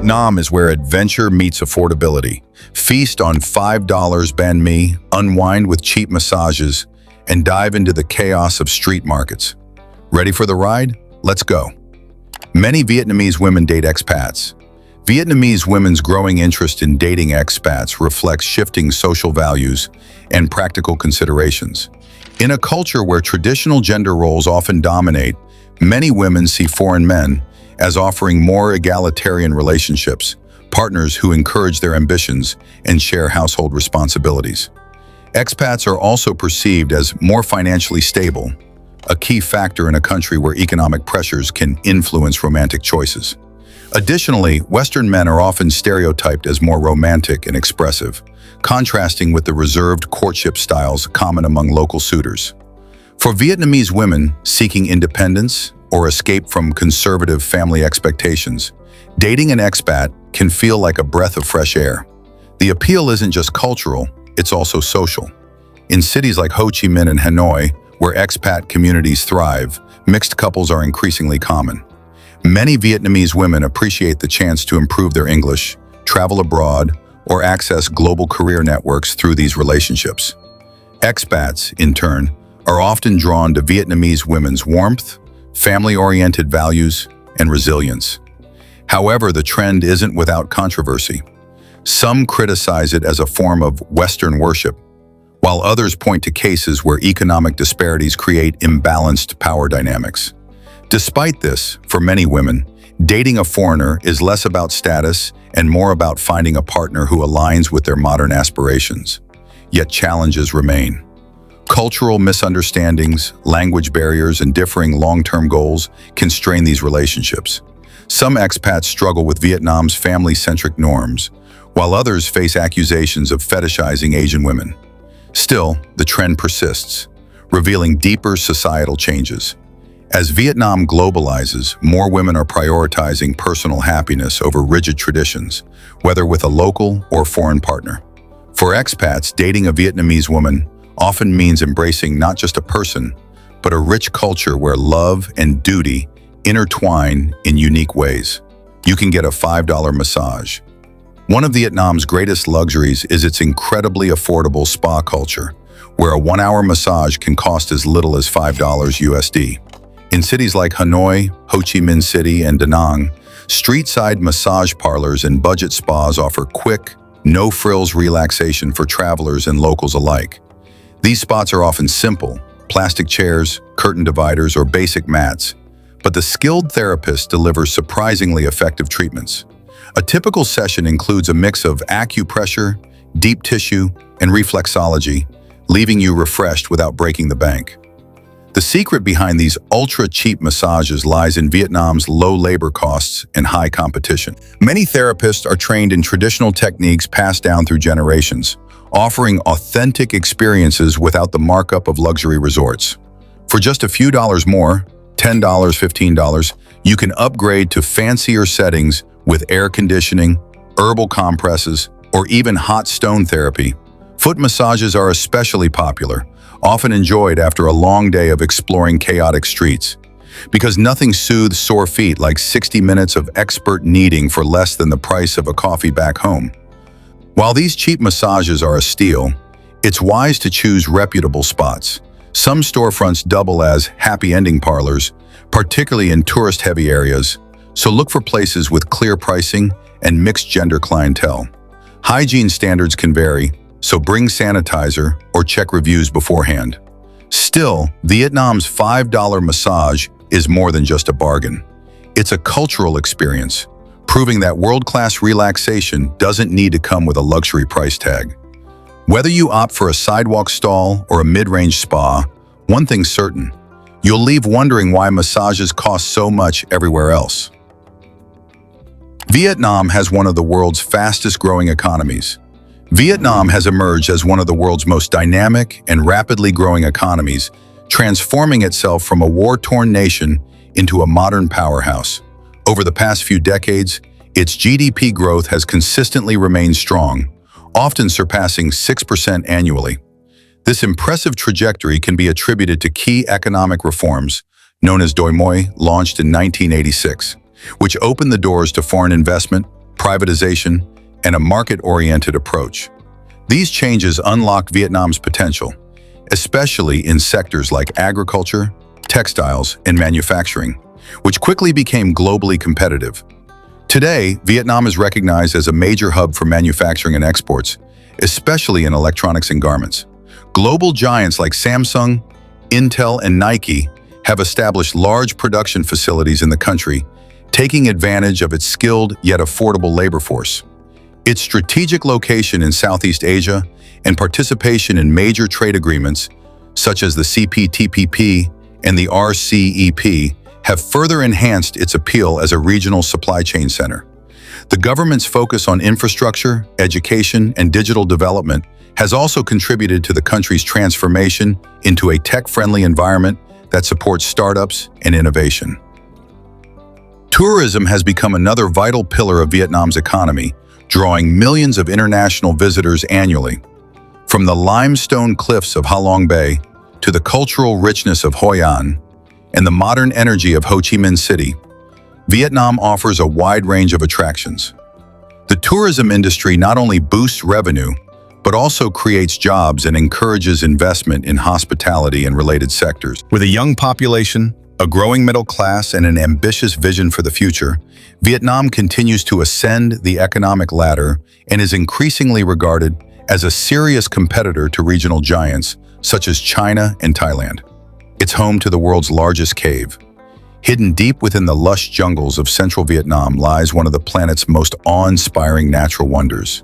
Vietnam is where adventure meets affordability. Feast on $5 banh mi, unwind with cheap massages, and dive into the chaos of street markets. Ready for the ride? Let's go. Many Vietnamese women date expats. Vietnamese women's growing interest in dating expats reflects shifting social values and practical considerations. In a culture where traditional gender roles often dominate, many women see foreign men as offering more egalitarian relationships, partners who encourage their ambitions and share household responsibilities. Expats are also perceived as more financially stable, a key factor in a country where economic pressures can influence romantic choices. Additionally, Western men are often stereotyped as more romantic and expressive, contrasting with the reserved courtship styles common among local suitors. For Vietnamese women seeking independence or escape from conservative family expectations, dating an expat can feel like a breath of fresh air. The appeal isn't just cultural, it's also social. In cities like Ho Chi Minh and Hanoi, where expat communities thrive, mixed couples are increasingly common. Many Vietnamese women appreciate the chance to improve their English, travel abroad, or access global career networks through these relationships. Expats, in turn, are often drawn to Vietnamese women's warmth, family-oriented values, and resilience. However, the trend isn't without controversy. Some criticize it as a form of Western worship, while others point to cases where economic disparities create imbalanced power dynamics. Despite this, for many women, dating a foreigner is less about status and more about finding a partner who aligns with their modern aspirations. Yet challenges remain. Cultural misunderstandings, language barriers, and differing long-term goals can strain these relationships. Some expats struggle with Vietnam's family-centric norms, while others face accusations of fetishizing Asian women. Still, the trend persists, revealing deeper societal changes. As Vietnam globalizes, more women are prioritizing personal happiness over rigid traditions, whether with a local or foreign partner. For expats, dating a Vietnamese woman often means embracing not just a person, but a rich culture where love and duty intertwine in unique ways. You can get a $5 massage. One of Vietnam's greatest luxuries is its incredibly affordable spa culture, where a 1-hour massage can cost as little as $5 USD. In cities like Hanoi, Ho Chi Minh City, and Da Nang, street-side massage parlors and budget spas offer quick, no-frills relaxation for travelers and locals alike. These spots are often simple, plastic chairs, curtain dividers, or basic mats, but the skilled therapist delivers surprisingly effective treatments. A typical session includes a mix of acupressure, deep tissue, and reflexology, leaving you refreshed without breaking the bank. The secret behind these ultra-cheap massages lies in Vietnam's low labor costs and high competition. Many therapists are trained in traditional techniques passed down through generations, offering authentic experiences without the markup of luxury resorts. For just a few dollars more, $10, $15, you can upgrade to fancier settings with air conditioning, herbal compresses, or even hot stone therapy. Foot massages are especially popular, often enjoyed after a long day of exploring chaotic streets. Because nothing soothes sore feet like 60 minutes of expert kneading for less than the price of a coffee back home. While these cheap massages are a steal, it's wise to choose reputable spots. Some storefronts double as happy ending parlors, particularly in tourist-heavy areas, so look for places with clear pricing and mixed-gender clientele. Hygiene standards can vary, so bring sanitizer or check reviews beforehand. Still, Vietnam's $5 massage is more than just a bargain. It's a cultural experience, proving that world-class relaxation doesn't need to come with a luxury price tag. Whether you opt for a sidewalk stall or a mid-range spa, one thing's certain: you'll leave wondering why massages cost so much everywhere else. Vietnam has one of the world's fastest-growing economies. Vietnam has emerged as one of the world's most dynamic and rapidly growing economies, transforming itself from a war-torn nation into a modern powerhouse. Over the past few decades, its GDP growth has consistently remained strong, often surpassing 6% annually. This impressive trajectory can be attributed to key economic reforms, known as Doi Moi, launched in 1986, which opened the doors to foreign investment, privatization, and a market-oriented approach. These changes unlocked Vietnam's potential, especially in sectors like agriculture, textiles, and manufacturing, which quickly became globally competitive. Today, Vietnam is recognized as a major hub for manufacturing and exports, especially in electronics and garments. Global giants like Samsung, Intel, and Nike have established large production facilities in the country, taking advantage of its skilled yet affordable labor force. Its strategic location in Southeast Asia and participation in major trade agreements, such as the CPTPP and the RCEP, have further enhanced its appeal as a regional supply chain center. The government's focus on infrastructure, education, and digital development has also contributed to the country's transformation into a tech-friendly environment that supports startups and innovation. Tourism has become another vital pillar of Vietnam's economy, drawing millions of international visitors annually. From the limestone cliffs of Ha Long Bay to the cultural richness of Hoi An and the modern energy of Ho Chi Minh City, Vietnam offers a wide range of attractions. The tourism industry not only boosts revenue, but also creates jobs and encourages investment in hospitality and related sectors. With a young population, a growing middle class, and an ambitious vision for the future, Vietnam continues to ascend the economic ladder and is increasingly regarded as a serious competitor to regional giants such as China and Thailand. It's home to the world's largest cave. Hidden deep within the lush jungles of central Vietnam lies one of the planet's most awe-inspiring natural wonders,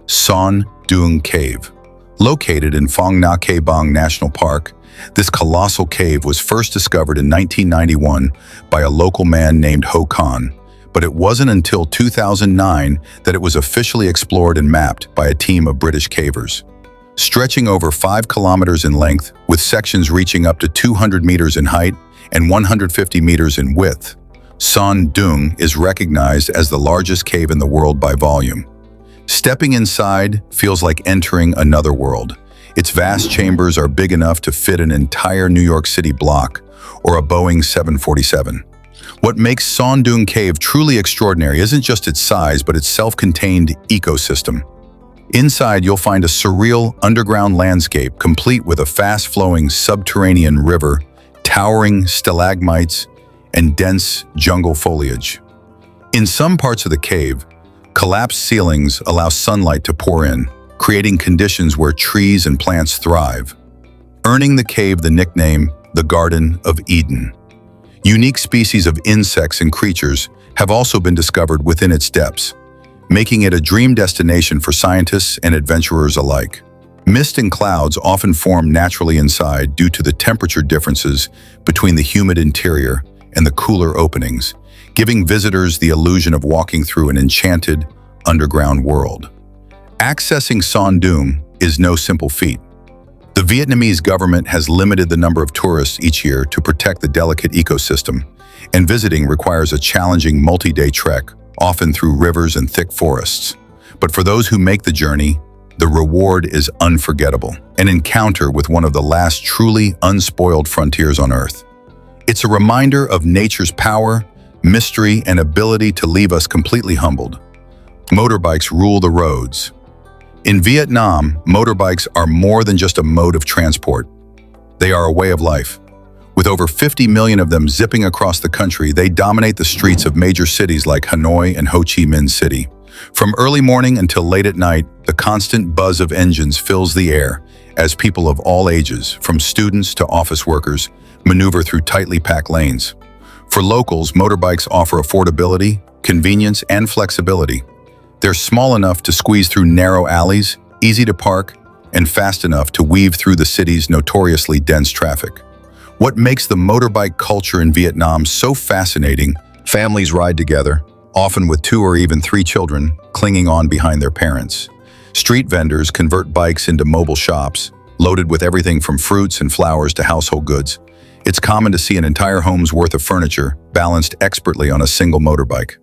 Son Doong Cave. Located in Phong Nha Ke Bang National Park, this colossal cave was first discovered in 1991 by a local man named Ho Con, but it wasn't until 2009 that it was officially explored and mapped by a team of British cavers. Stretching over 5 kilometers in length, with sections reaching up to 200 meters in height and 150 meters in width, Son Doong is recognized as the largest cave in the world by volume. Stepping inside feels like entering another world. Its vast chambers are big enough to fit an entire New York City block or a Boeing 747. What makes Son Doong Cave truly extraordinary isn't just its size, but its self-contained ecosystem. Inside, you'll find a surreal underground landscape complete with a fast-flowing subterranean river, towering stalagmites, and dense jungle foliage. In some parts of the cave, collapsed ceilings allow sunlight to pour in, creating conditions where trees and plants thrive, earning the cave the nickname the Garden of Eden. Unique species of insects and creatures have also been discovered within its depths, making it a dream destination for scientists and adventurers alike. Mist and clouds often form naturally inside due to the temperature differences between the humid interior and the cooler openings, giving visitors the illusion of walking through an enchanted underground world. Accessing Son Doong is no simple feat. The Vietnamese government has limited the number of tourists each year to protect the delicate ecosystem, and visiting requires a challenging multi-day trek, often through rivers and thick forests. But for those who make the journey, the reward is unforgettable, an encounter with one of the last truly unspoiled frontiers on Earth. It's a reminder of nature's power, mystery, and ability to leave us completely humbled. Motorbikes rule the roads. In Vietnam, motorbikes are more than just a mode of transport. They are a way of life. With over 50 million of them zipping across the country, they dominate the streets of major cities like Hanoi and Ho Chi Minh City. From early morning until late at night, the constant buzz of engines fills the air as people of all ages, from students to office workers, maneuver through tightly packed lanes. For locals, motorbikes offer affordability, convenience, and flexibility. They're small enough to squeeze through narrow alleys, easy to park, and fast enough to weave through the city's notoriously dense traffic. What makes the motorbike culture in Vietnam so fascinating? Families ride together, often with 2 or even 3 children clinging on behind their parents. Street vendors convert bikes into mobile shops, loaded with everything from fruits and flowers to household goods. It's common to see an entire home's worth of furniture balanced expertly on a single motorbike.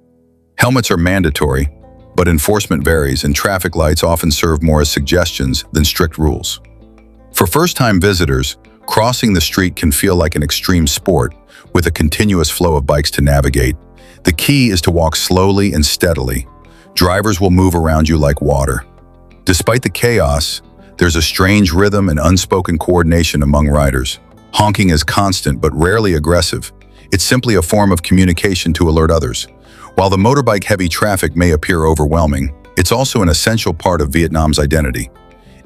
Helmets are mandatory, but enforcement varies, and traffic lights often serve more as suggestions than strict rules. For first-time visitors, crossing the street can feel like an extreme sport, with a continuous flow of bikes to navigate. The key is to walk slowly and steadily, Drivers will move around you like water. Despite the chaos, there's a strange rhythm and unspoken coordination among riders. Honking is constant but rarely aggressive. It's simply a form of communication to alert others. While the motorbike-heavy traffic may appear overwhelming, it's also an essential part of Vietnam's identity.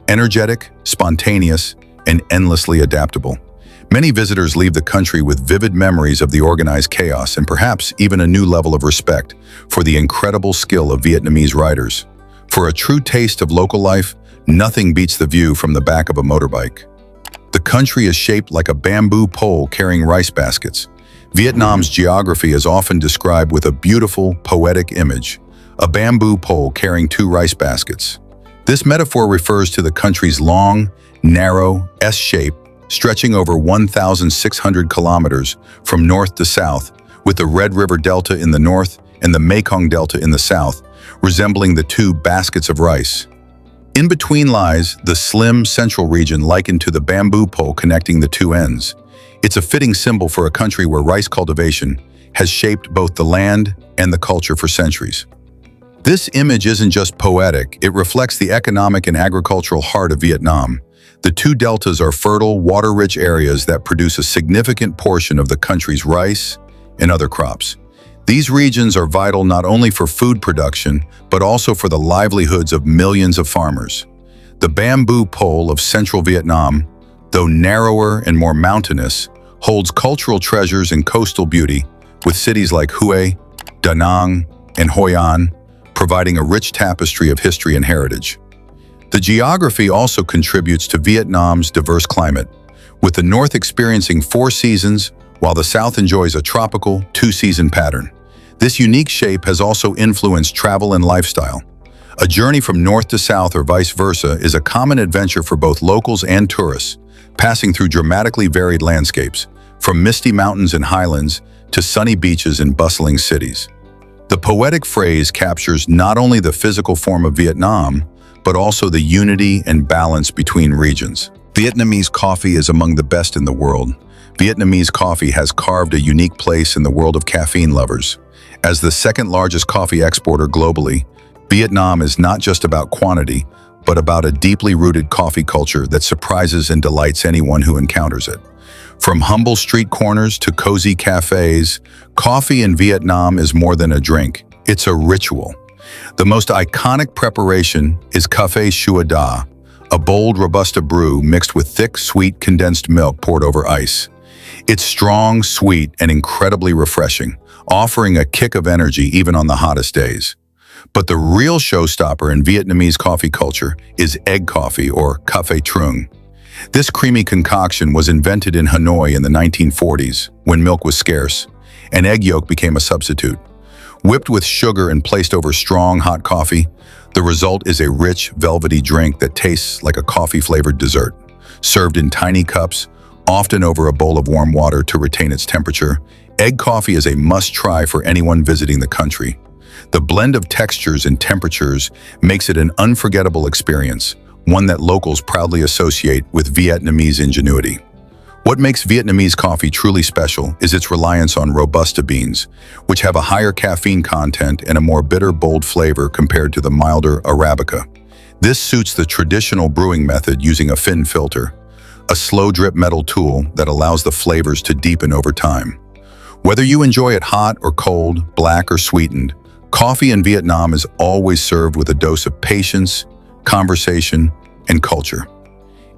Energetic, spontaneous, and endlessly adaptable. Many visitors leave the country with vivid memories of the organized chaos and perhaps even a new level of respect for the incredible skill of Vietnamese riders. For a true taste of local life, nothing beats the view from the back of a motorbike. The country is shaped like a bamboo pole carrying rice baskets. Vietnam's geography is often described with a beautiful, poetic image, a bamboo pole carrying two rice baskets. This metaphor refers to the country's long, narrow S-shape stretching over 1,600 kilometers from north to south, with the Red River Delta in the north and the Mekong Delta in the south, resembling the two baskets of rice. In between lies the slim central region likened to the bamboo pole connecting the two ends. It's a fitting symbol for a country where rice cultivation has shaped both the land and the culture for centuries. This image isn't just poetic, it reflects the economic and agricultural heart of Vietnam. The two deltas are fertile, water-rich areas that produce a significant portion of the country's rice and other crops. These regions are vital not only for food production, but also for the livelihoods of millions of farmers. The bamboo pole of central Vietnam, though narrower and more mountainous, holds cultural treasures and coastal beauty, with cities like Hue, Da Nang, and Hoi An providing a rich tapestry of history and heritage. The geography also contributes to Vietnam's diverse climate, with the north experiencing 4 seasons, while the south enjoys a tropical 2-season pattern. This unique shape has also influenced travel and lifestyle. A journey from north to south or vice versa is a common adventure for both locals and tourists, passing through dramatically varied landscapes, from misty mountains and highlands to sunny beaches and bustling cities. The poetic phrase captures not only the physical form of Vietnam, but also the unity and balance between regions. Vietnamese coffee is among the best in the world. Vietnamese coffee has carved a unique place in the world of caffeine lovers. As the second largest coffee exporter globally, Vietnam is not just about quantity, but about a deeply rooted coffee culture that surprises and delights anyone who encounters it. From humble street corners to cozy cafes, coffee in Vietnam is more than a drink, it's a ritual. The most iconic preparation is Café Chua Da, a bold Robusta brew mixed with thick, sweet condensed milk poured over ice. It's strong, sweet, and incredibly refreshing, offering a kick of energy even on the hottest days. But the real showstopper in Vietnamese coffee culture is egg coffee, or Café Trung. This creamy concoction was invented in Hanoi in the 1940s, when milk was scarce, and egg yolk became a substitute. Whipped with sugar and placed over strong, hot coffee, the result is a rich, velvety drink that tastes like a coffee-flavored dessert. Served in tiny cups, often over a bowl of warm water to retain its temperature, egg coffee is a must-try for anyone visiting the country. The blend of textures and temperatures makes it an unforgettable experience, one that locals proudly associate with Vietnamese ingenuity. What makes Vietnamese coffee truly special is its reliance on Robusta beans, which have a higher caffeine content and a more bitter, bold flavor compared to the milder Arabica. This suits the traditional brewing method using a fin filter, a slow-drip metal tool that allows the flavors to deepen over time. Whether you enjoy it hot or cold, black or sweetened, coffee in Vietnam is always served with a dose of patience, conversation, and culture.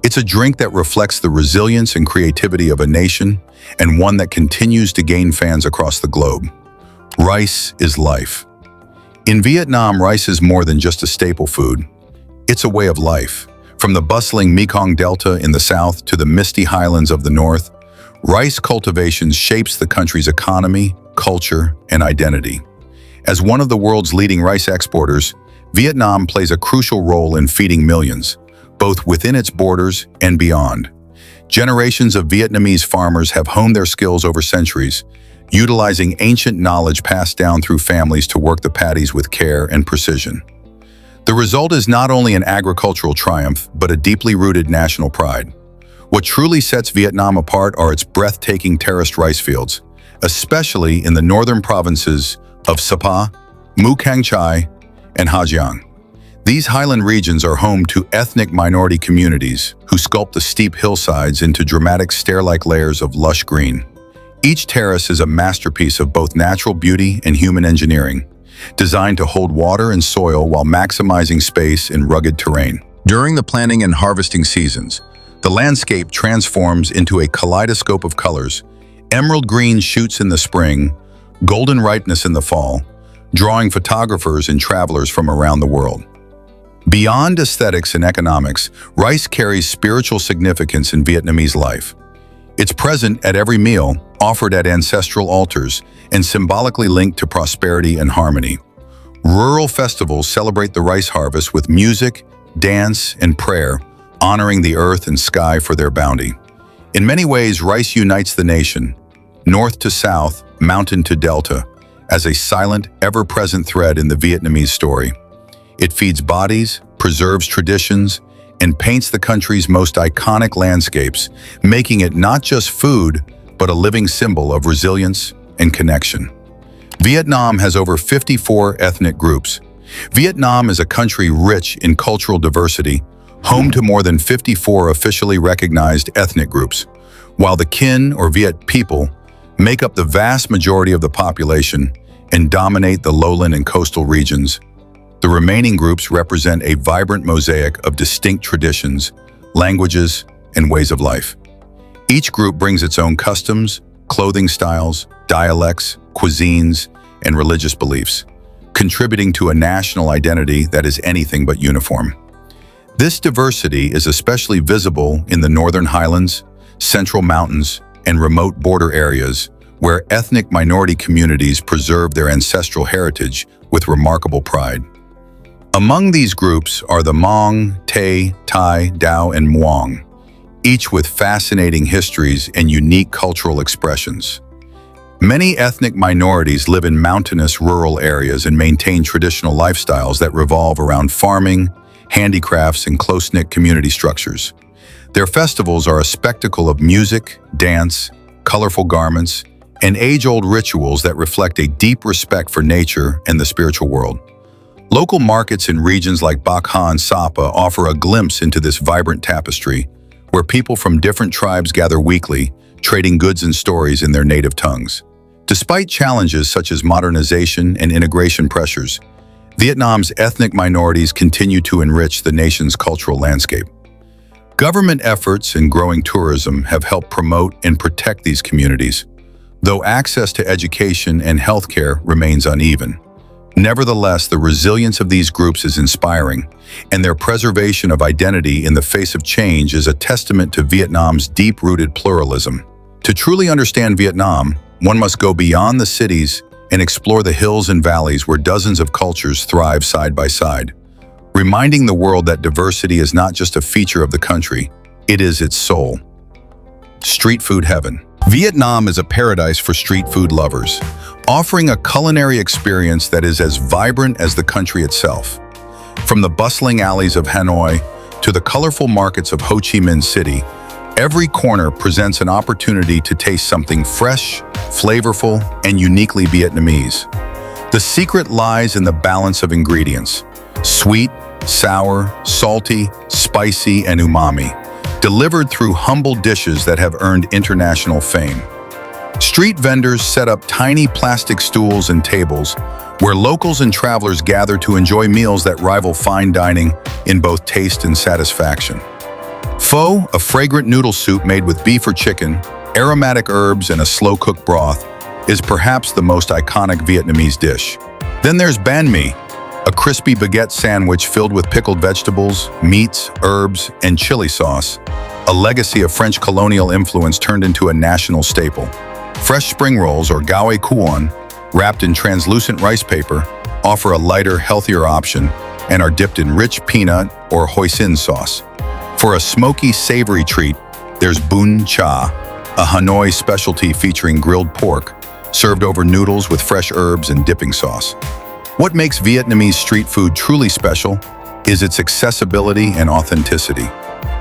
It's a drink that reflects the resilience and creativity of a nation, and one that continues to gain fans across the globe. Rice is life. In Vietnam, rice is more than just a staple food. It's a way of life. From the bustling Mekong Delta in the south to the misty highlands of the north, rice cultivation shapes the country's economy, culture, and identity. As one of the world's leading rice exporters, Vietnam plays a crucial role in feeding millions, both within its borders and beyond. Generations of Vietnamese farmers have honed their skills over centuries, utilizing ancient knowledge passed down through families to work the paddies with care and precision. The result is not only an agricultural triumph, but a deeply rooted national pride. What truly sets Vietnam apart are its breathtaking terraced rice fields, especially in the northern provinces of Sapa, Mù Cang Chải, and Ha Giang. These highland regions are home to ethnic minority communities who sculpt the steep hillsides into dramatic stair-like layers of lush green. Each terrace is a masterpiece of both natural beauty and human engineering, designed to hold water and soil while maximizing space in rugged terrain. During the planting and harvesting seasons, the landscape transforms into a kaleidoscope of colors. Emerald green shoots in the spring, golden ripeness in the fall, drawing photographers and travelers from around the world. Beyond aesthetics and economics, rice carries spiritual significance in Vietnamese life. It's present at every meal, offered at ancestral altars, and symbolically linked to prosperity and harmony. Rural festivals celebrate the rice harvest with music, dance, and prayer, honoring the earth and sky for their bounty. In many ways, rice unites the nation, north to south, mountain to delta, as a silent, ever-present thread in the Vietnamese story. It feeds bodies, preserves traditions, and paints the country's most iconic landscapes, making it not just food, but a living symbol of resilience and connection. Vietnam has over 54 ethnic groups. Vietnam is a country rich in cultural diversity, home to more than 54 officially recognized ethnic groups. While the Kinh or Viet people make up the vast majority of the population and dominate the lowland and coastal regions, the remaining groups represent a vibrant mosaic of distinct traditions, languages, and ways of life. Each group brings its own customs, clothing styles, dialects, cuisines, and religious beliefs, contributing to a national identity that is anything but uniform. This diversity is especially visible in the Northern Highlands, Central Mountains, and remote border areas where ethnic minority communities preserve their ancestral heritage with remarkable pride. Among these groups are the Hmong, Tay, Thai, Dao, and Muong, each with fascinating histories and unique cultural expressions. Many ethnic minorities live in mountainous rural areas and maintain traditional lifestyles that revolve around farming, handicrafts, and close-knit community structures. Their festivals are a spectacle of music, dance, colorful garments, and age-old rituals that reflect a deep respect for nature and the spiritual world. Local markets in regions like Bach and Sapa offer a glimpse into this vibrant tapestry, where people from different tribes gather weekly, trading goods and stories in their native tongues. Despite challenges such as modernization and integration pressures, Vietnam's ethnic minorities continue to enrich the nation's cultural landscape. Government efforts and growing tourism have helped promote and protect these communities, though access to education and healthcare remains uneven. Nevertheless, the resilience of these groups is inspiring, and their preservation of identity in the face of change is a testament to Vietnam's deep-rooted pluralism. To truly understand Vietnam, one must go beyond the cities and explore the hills and valleys where dozens of cultures thrive side by side, reminding the world that diversity is not just a feature of the country, it is its soul. Street food heaven. Vietnam is a paradise for street food lovers, offering a culinary experience that is as vibrant as the country itself. From the bustling alleys of Hanoi to the colorful markets of Ho Chi Minh City, every corner presents an opportunity to taste something fresh, flavorful, and uniquely Vietnamese. The secret lies in the balance of ingredients: sweet, sour, salty, spicy, and umami, delivered through humble dishes that have earned international fame. Street vendors set up tiny plastic stools and tables where locals and travelers gather to enjoy meals that rival fine dining in both taste and satisfaction. Pho, a fragrant noodle soup made with beef or chicken, aromatic herbs, and a slow-cooked broth, is perhaps the most iconic Vietnamese dish. Then there's banh mi, a crispy baguette sandwich filled with pickled vegetables, meats, herbs, and chili sauce, a legacy of French colonial influence turned into a national staple. Fresh spring rolls, or gao cuon, wrapped in translucent rice paper, offer a lighter, healthier option and are dipped in rich peanut or hoisin sauce. For a smoky, savory treat, there's bún cha, a Hanoi specialty featuring grilled pork, served over noodles with fresh herbs and dipping sauce. What makes Vietnamese street food truly special is its accessibility and authenticity.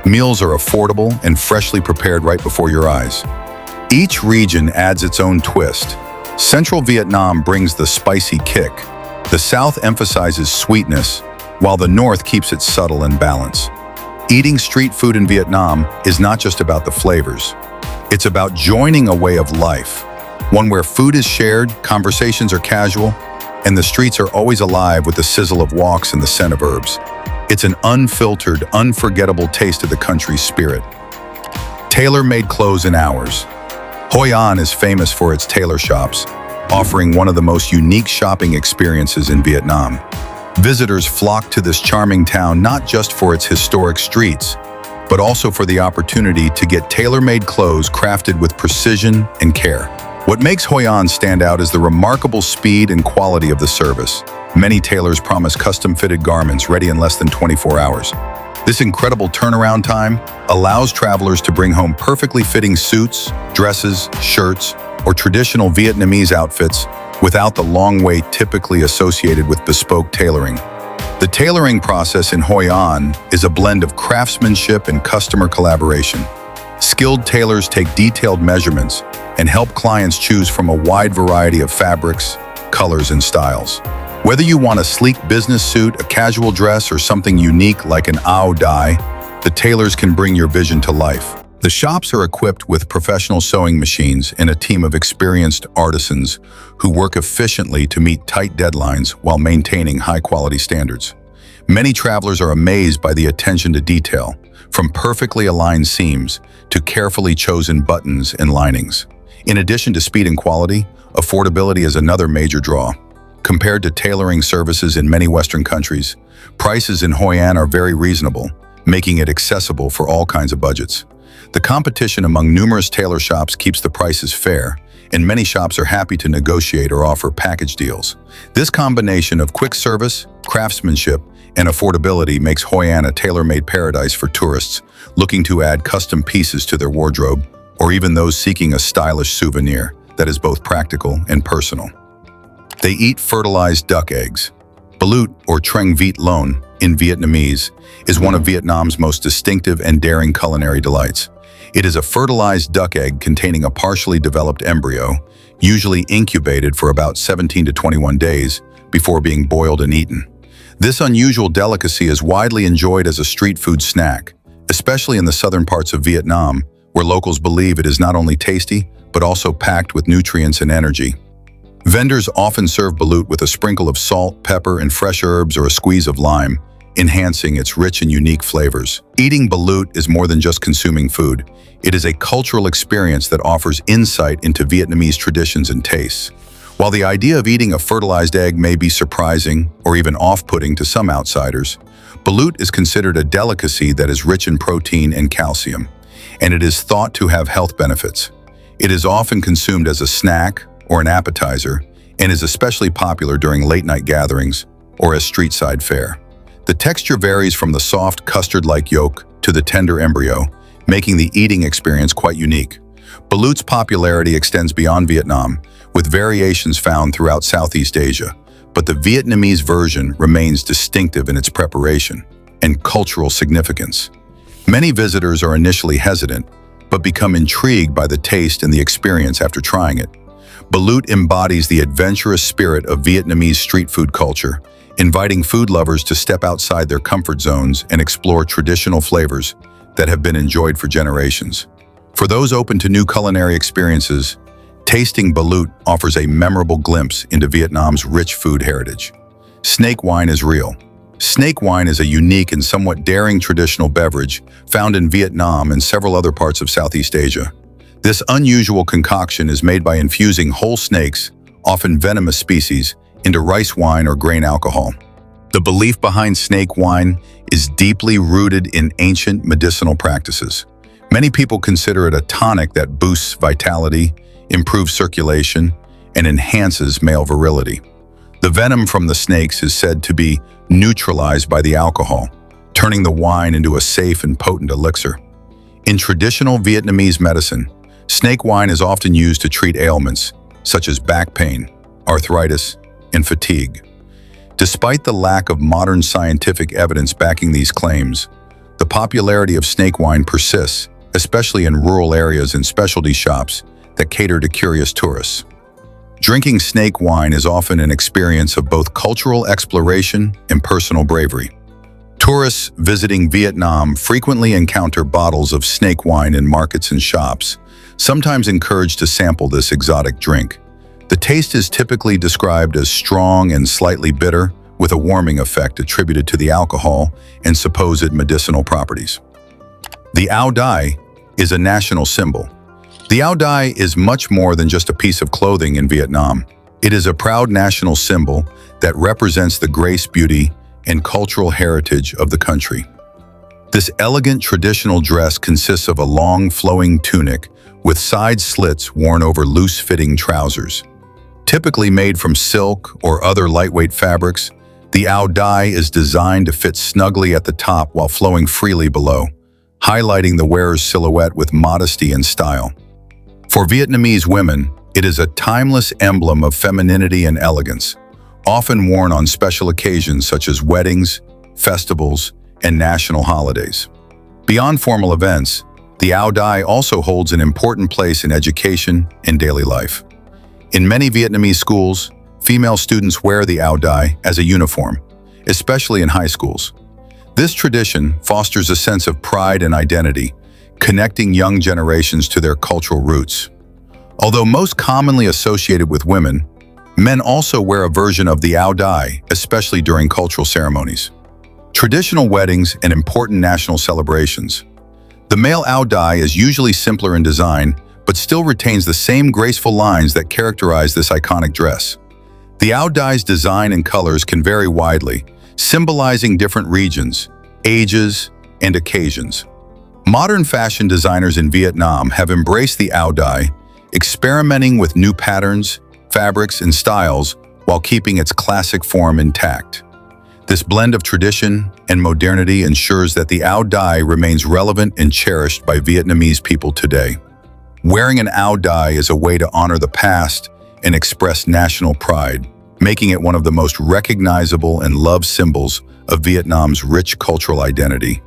Meals are affordable and freshly prepared right before your eyes. Each region adds its own twist. Central Vietnam brings the spicy kick, The South emphasizes sweetness, while the North keeps it subtle and balanced. Eating street food in Vietnam is not just about the flavors. It's about joining a way of life, one where food is shared, conversations are casual, and the streets are always alive with the sizzle of walks and the scent of herbs. It's an unfiltered, unforgettable taste of the country's spirit. Tailor-made clothes in hours. Hoi An is famous for its tailor shops, offering one of the most unique shopping experiences in Vietnam. Visitors flock to this charming town not just for its historic streets, but also for the opportunity to get tailor-made clothes crafted with precision and care. What makes Hoi An stand out is the remarkable speed and quality of the service. Many tailors promise custom-fitted garments ready in less than 24 hours. This incredible turnaround time allows travelers to bring home perfectly fitting suits, dresses, shirts, or traditional Vietnamese outfits without the long wait typically associated with bespoke tailoring. The tailoring process in Hoi An is a blend of craftsmanship and customer collaboration. Skilled tailors take detailed measurements and help clients choose from a wide variety of fabrics, colors, and styles. Whether you want a sleek business suit, a casual dress, or something unique like an ao dye, the tailors can bring your vision to life. The shops are equipped with professional sewing machines and a team of experienced artisans who work efficiently to meet tight deadlines while maintaining high-quality standards. Many travelers are amazed by the attention to detail, from perfectly aligned seams to carefully chosen buttons and linings. In addition to speed and quality, affordability is another major draw. Compared to tailoring services in many Western countries, prices in Hoi An are very reasonable, making it accessible for all kinds of budgets. The competition among numerous tailor shops keeps the prices fair, and many shops are happy to negotiate or offer package deals. This combination of quick service, craftsmanship, and affordability makes Hoi An a tailor-made paradise for tourists looking to add custom pieces to their wardrobe, or even those seeking a stylish souvenir that is both practical and personal. They eat fertilized duck eggs. Balut, or Trang Vịt Lon in Vietnamese, is one of Vietnam's most distinctive and daring culinary delights. It is a fertilized duck egg containing a partially developed embryo, usually incubated for about 17 to 21 days before being boiled and eaten. This unusual delicacy is widely enjoyed as a street food snack, especially in the southern parts of Vietnam, where locals believe it is not only tasty, but also packed with nutrients and energy. Vendors often serve balut with a sprinkle of salt, pepper, and fresh herbs or a squeeze of lime, enhancing its rich and unique flavors. Eating balut is more than just consuming food. It is a cultural experience that offers insight into Vietnamese traditions and tastes. While the idea of eating a fertilized egg may be surprising or even off-putting to some outsiders, balut is considered a delicacy that is rich in protein and calcium, and it is thought to have health benefits. It is often consumed as a snack or an appetizer, and is especially popular during late-night gatherings or as street-side fare. The texture varies from the soft custard-like yolk to the tender embryo, making the eating experience quite unique. Balut's popularity extends beyond Vietnam, with variations found throughout Southeast Asia, but the Vietnamese version remains distinctive in its preparation and cultural significance. Many visitors are initially hesitant, but become intrigued by the taste and the experience after trying it. Balut embodies the adventurous spirit of Vietnamese street food culture, inviting food lovers to step outside their comfort zones and explore traditional flavors that have been enjoyed for generations. For those open to new culinary experiences, tasting balut offers a memorable glimpse into Vietnam's rich food heritage. Snake wine is real. Snake wine is a unique and somewhat daring traditional beverage found in Vietnam and several other parts of Southeast Asia. This unusual concoction is made by infusing whole snakes, often venomous species, into rice wine or grain alcohol. The belief behind snake wine is deeply rooted in ancient medicinal practices. Many people consider it a tonic that boosts vitality, improves circulation, and enhances male virility. The venom from the snakes is said to be neutralized by the alcohol, turning the wine into a safe and potent elixir. In traditional Vietnamese medicine, snake wine is often used to treat ailments such as back pain, arthritis, and fatigue. Despite the lack of modern scientific evidence backing these claims, the popularity of snake wine persists, especially in rural areas and specialty shops that cater to curious tourists. Drinking snake wine is often an experience of both cultural exploration and personal bravery. Tourists visiting Vietnam frequently encounter bottles of snake wine in markets and shops, sometimes encouraged to sample this exotic drink. The taste is typically described as strong and slightly bitter, with a warming effect attributed to the alcohol and supposed medicinal properties. The áo đai is a national symbol. The áo đai is much more than just a piece of clothing in Vietnam. It is a proud national symbol that represents the grace, beauty, and cultural heritage of the country. This elegant traditional dress consists of a long, flowing tunic with side slits worn over loose-fitting trousers. Typically made from silk or other lightweight fabrics, the áo đai is designed to fit snugly at the top while flowing freely below, highlighting the wearer's silhouette with modesty and style. For Vietnamese women, it is a timeless emblem of femininity and elegance, often worn on special occasions such as weddings, festivals, and national holidays. Beyond formal events, the áo đai also holds an important place in education and daily life. In many Vietnamese schools, female students wear the áo đai as a uniform, especially in high schools. This tradition fosters a sense of pride and identity, connecting young generations to their cultural roots. Although most commonly associated with women, men also wear a version of the áo đai, especially during cultural ceremonies, traditional weddings, and important national celebrations. The male áo đai is usually simpler in design, but still retains the same graceful lines that characterize this iconic dress. The áo đai's design and colors can vary widely, symbolizing different regions, ages, and occasions. Modern fashion designers in Vietnam have embraced the áo đai, experimenting with new patterns, fabrics, and styles while keeping its classic form intact. This blend of tradition and modernity ensures that the áo đai remains relevant and cherished by Vietnamese people today. Wearing an áo đai is a way to honor the past and express national pride, making it one of the most recognizable and loved symbols of Vietnam's rich cultural identity.